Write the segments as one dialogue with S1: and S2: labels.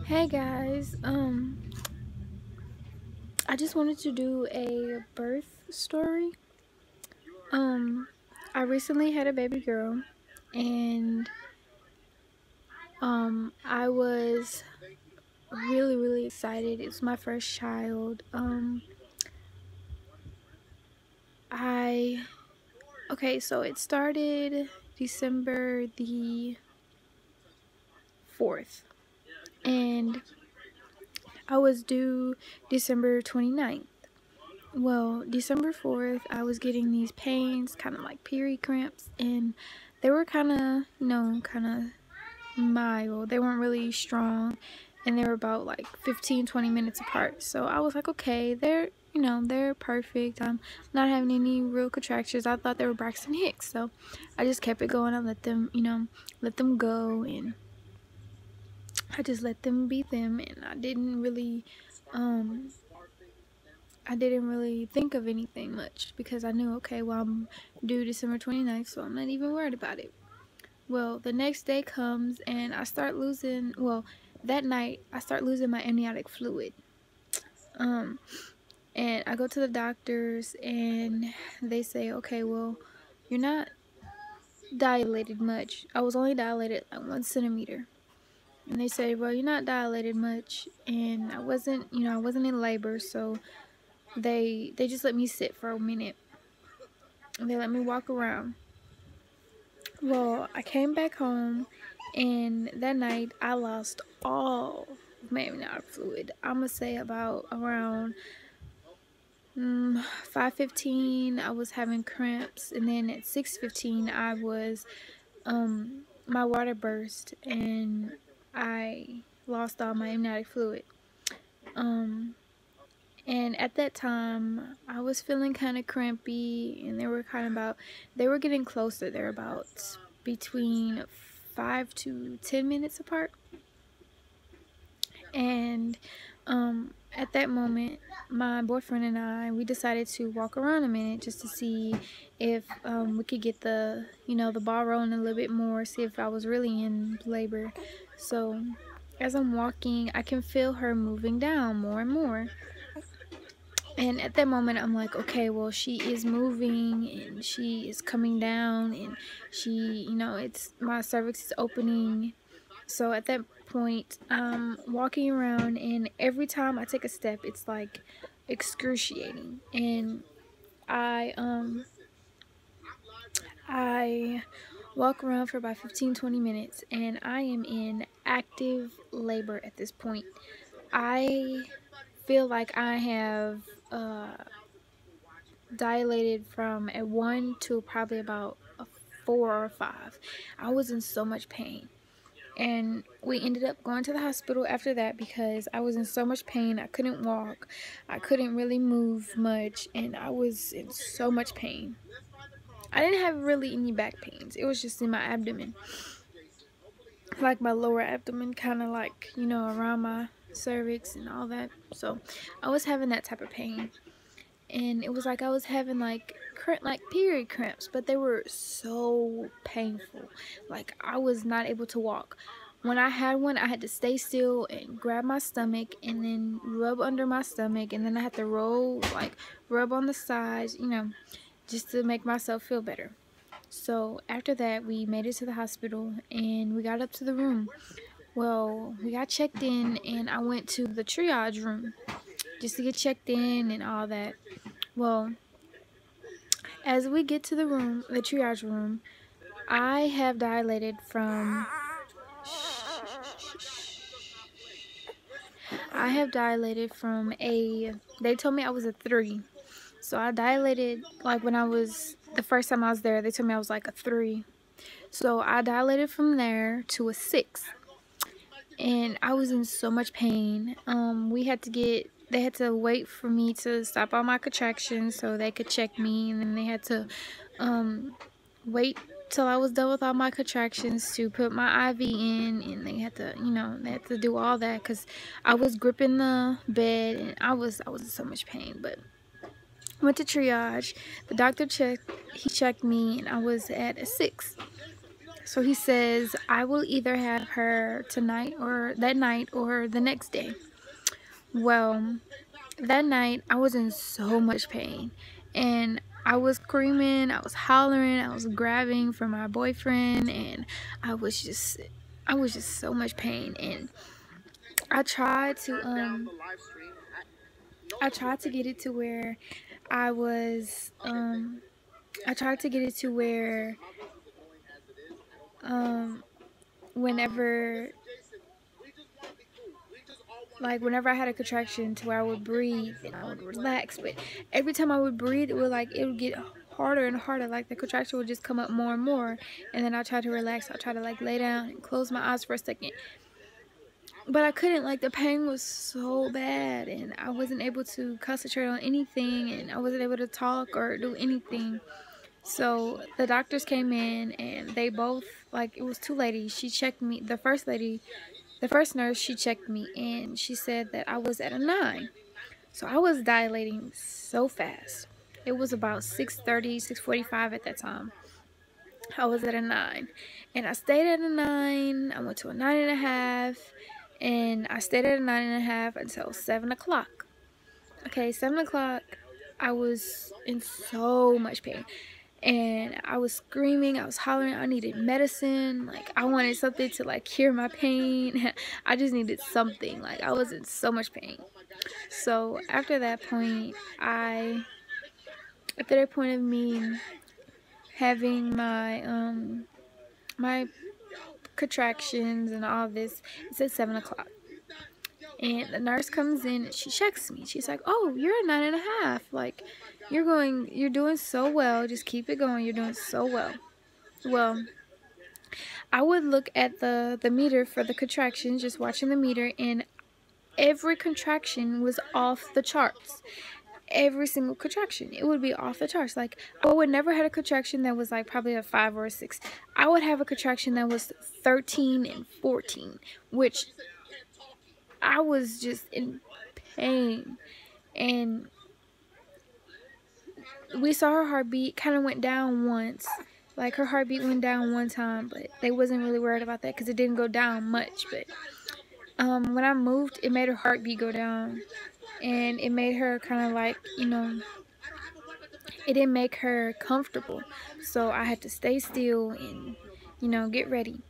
S1: Hey guys, I just wanted to do a birth story. Um, I recently had a baby girl, and I was really excited. It was my first child. I okay, so it started December the 4th, and I was due December 29th. Well, December 4th, I was getting these pains, kind of like period cramps, and they were kind of, kind of mild. They weren't really strong, and they were about like 15-20 minutes apart. So I was like, okay, they're perfect. I'm not having any real contractions. I thought they were Braxton Hicks, so I just kept it going. I let them, let them go, and I just let them be them, and um, I didn't really think of anything much because I knew, okay, well, I'm due December 29th, so I'm not even worried about it. Well, the next day comes and I start losing, well, that night I start losing my amniotic fluid. And I go to the doctors and they say, okay, well, you're not dilated much. I was only dilated like 1 centimeter. And they say, well, you're not dilated much. And I wasn't in labor, so they just let me sit for a minute. And they let me walk around. Well, I came back home, and that night I lost all of my amniotic fluid. I'm gonna say about around 5:15 I was having cramps, and then at 6:15 I was my water burst and I lost all my amniotic fluid. And at that time I was feeling kind of crampy, and they were getting closer. They're about between 5 to 10 minutes apart. And at that moment, my boyfriend and we decided to walk around a minute just to see if we could get the ball rolling a little bit more, see if I was really in labor. So as I'm walking, I can feel her moving down more and more. And at that moment, I'm like, okay, well, she is moving and she is coming down, and it's my cervix is opening. So at that point, walking around, and every time I take a step, it's like excruciating. And I walk around for about 15-20 minutes, and I am in active labor at this point. I feel like I have dilated from a 1 to probably about a 4 or a 5. I was in so much pain. And we ended up going to the hospital after that because I was in so much pain. I couldn't walk. I couldn't really move much. And I was in so much pain. I didn't have really any back pains. It was just in my abdomen. Like my lower abdomen, kind of like, around my cervix and all that. So I was having that type of pain. And it was like I was having like period cramps, but they were so painful. Like I was not able to walk. When I had one, I had to stay still and grab my stomach and then rub under my stomach, and then I had to rub on the sides, just to make myself feel better. So after that, we made it to the hospital and we got up to the room. Well, we got checked in, and I went to the triage room just to get checked in and all that. Well, as we get to the triage room, I have dilated from they told me I was a 3. So I dilated, like when the first time I was there, they told me I was like a 3. So I dilated from there to a 6. And I was in so much pain. They had to wait for me to stop all my contractions so they could check me, and then they had to wait till I was done with all my contractions to put my IV in, and they had to do all that because I was gripping the bed and I was in so much pain. But went to triage. The doctor checked me, and I was at a 6. So he says, I will either have her tonight or that night or the next day. Well, that night I was in so much pain, and I was screaming, I was hollering, I was grabbing for my boyfriend, and I was just so much pain. And I tried to get it to where I was I tried to get it to where whenever I had a contraction, to where I would breathe and I would relax, but every time I would breathe, it would get harder and harder. Like the contraction would just come up more and more, and then I tried to relax. I tried to like lay down and close my eyes for a second, but I couldn't. Like the pain was so bad, and I wasn't able to concentrate on anything, and I wasn't able to talk or do anything. So the doctors came in, and they both, like, it was two ladies. She checked me. The first nurse, she checked me, and she said that I was at a 9. So I was dilating so fast. It was about 6:30, 6:45 at that time. I was at a 9, and I stayed at a 9. I went to a 9.5, and I stayed at a 9.5 until 7 o'clock. Okay, 7 o'clock, I was in so much pain, and I was screaming, I was hollering. I needed medicine. Like, I wanted something to like cure my pain. I just needed something. Like, I was in so much pain. So after that point, after that point of me having my contractions and all this, it's at 7 o'clock. And the nurse comes in and she checks me. She's like, oh, you're a 9.5. Like, you're doing so well. Just keep it going. You're doing so well. Well, I would look at the meter for the contractions, just watching the meter, and every contraction was off the charts. Every single contraction, it would be off the charts. Like, I would never had a contraction that was like probably a 5 or a 6. I would have a contraction that was 13 and 14, which I was just in pain. And we saw her heartbeat kind of went down once. Like, her heartbeat went down one time, but they wasn't really worried about that because it didn't go down much. But when I moved, it made her heartbeat go down, and it made her kind of like, it didn't make her comfortable. So I had to stay still and, get ready.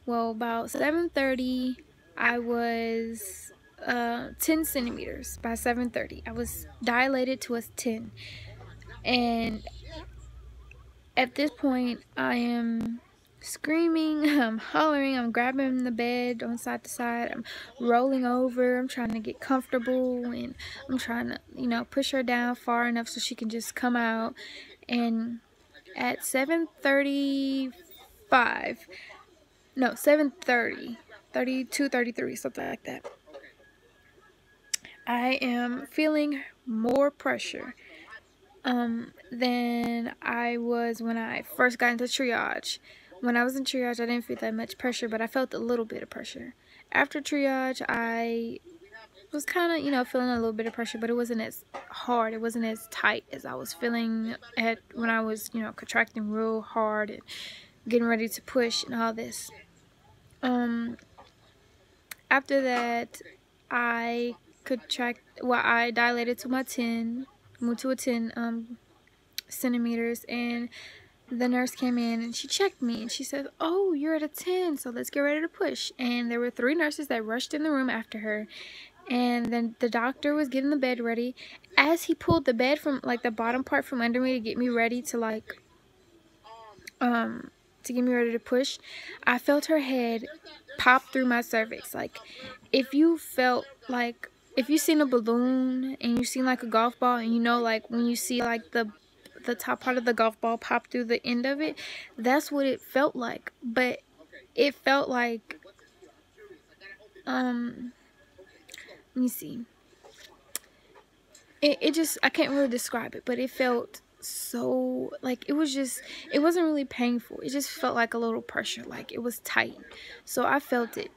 S1: Well, about 7:30, I was 10 centimeters. By 7:30, I was dilated to a 10. And at this point, I am screaming, I'm hollering, I'm grabbing the bed on side to side, I'm rolling over, I'm trying to get comfortable, and I'm trying to, push her down far enough so she can just come out. And at 7:35, no, 7:30, 32, 33, something like that, I am feeling more pressure than I was when I first got into triage. When I was in triage, I didn't feel that much pressure, but I felt a little bit of pressure. After triage, I was kind of, feeling a little bit of pressure, but it wasn't as hard. It wasn't as tight as I was feeling when I was, contracting real hard and getting ready to push and all this. After that, I dilated to my 10, moved to a 10 centimeters, and the nurse came in and she checked me and she said, oh, you're at a 10, so let's get ready to push. And there were 3 nurses that rushed in the room after her, and then the doctor was getting the bed ready. As he pulled the bed from like the bottom part from under me to get me ready to push, I felt her head pop through my cervix. Like, if you seen a balloon and you seen like a golf ball, and like when you see like the top part of the golf ball pop through the end of it, that's what it felt like. But it felt like, let me see, it just, I can't really describe it, but it felt so, like, it wasn't really painful. It just felt like a little pressure, like it was tight. So I felt it,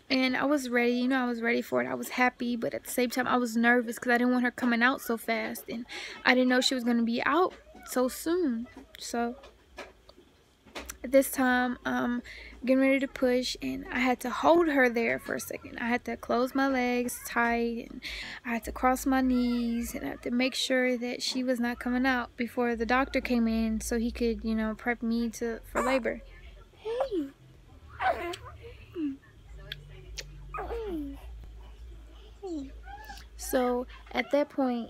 S1: and I was ready. I was ready for it. I was happy, but at the same time I was nervous because I didn't want her coming out so fast, and I didn't know she was going to be out so soon. So At this time, getting ready to push, and I had to hold her there for a second. I had to close my legs tight, and I had to cross my knees, and I had to make sure that she was not coming out before the doctor came in so he could, you know, prep me for labor. Hey. So at that point,